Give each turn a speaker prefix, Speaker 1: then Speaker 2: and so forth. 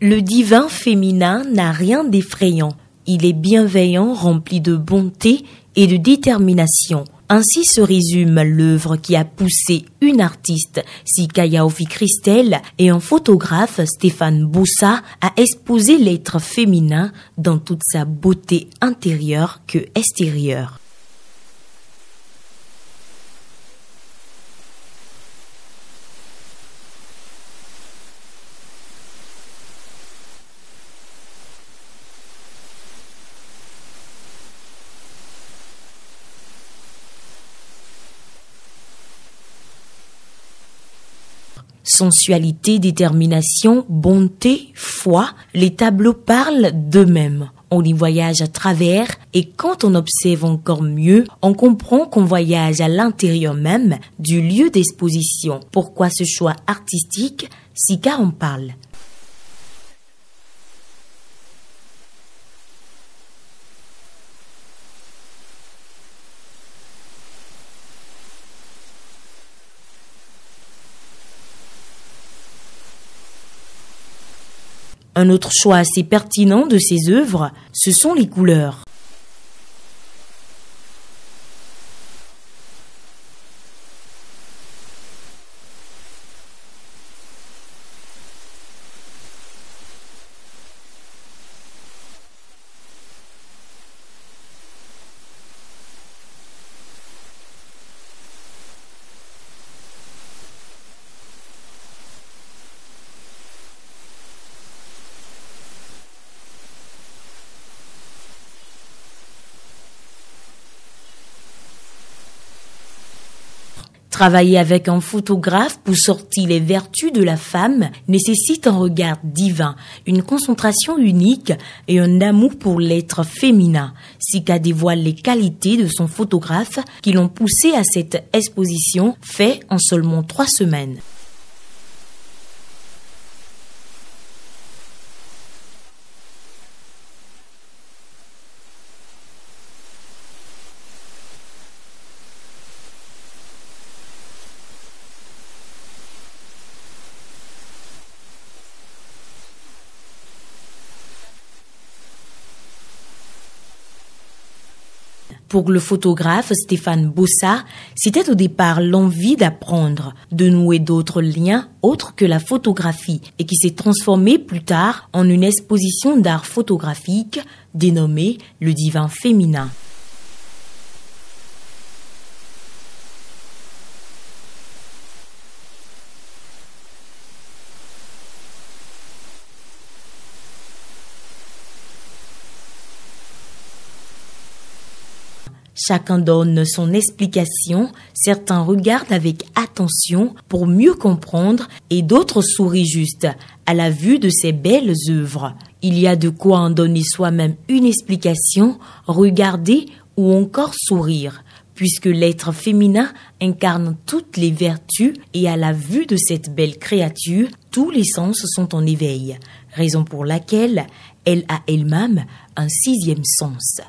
Speaker 1: Le divin féminin n'a rien d'effrayant. Il est bienveillant, rempli de bonté et de détermination. Ainsi se résume l'œuvre qui a poussé une artiste, Sikaya Ofi-Christelle, et un photographe, Stéphane Boussa, à exposer l'être féminin dans toute sa beauté intérieure que extérieure. Sensualité, détermination, bonté, foi, les tableaux parlent d'eux-mêmes. On y voyage à travers et quand on observe encore mieux, on comprend qu'on voyage à l'intérieur même du lieu d'exposition. Pourquoi ce choix artistique? Sika en parle. Un autre choix assez pertinent de ses œuvres, ce sont les couleurs. Travailler avec un photographe pour sortir les vertus de la femme nécessite un regard divin, une concentration unique et un amour pour l'être féminin. Sika dévoile les qualités de son photographe qui l'ont poussé à cette exposition faite en seulement 3 semaines. Pour le photographe Stéphane Boussa, c'était au départ l'envie d'apprendre, de nouer d'autres liens autres que la photographie et qui s'est transformé plus tard en une exposition d'art photographique dénommée Le Divin Féminin. Chacun donne son explication, certains regardent avec attention pour mieux comprendre et d'autres sourient juste à la vue de ces belles œuvres. Il y a de quoi en donner soi-même une explication, regarder ou encore sourire, puisque l'être féminin incarne toutes les vertus et à la vue de cette belle créature, tous les sens sont en éveil, raison pour laquelle elle a elle-même un 6e sens.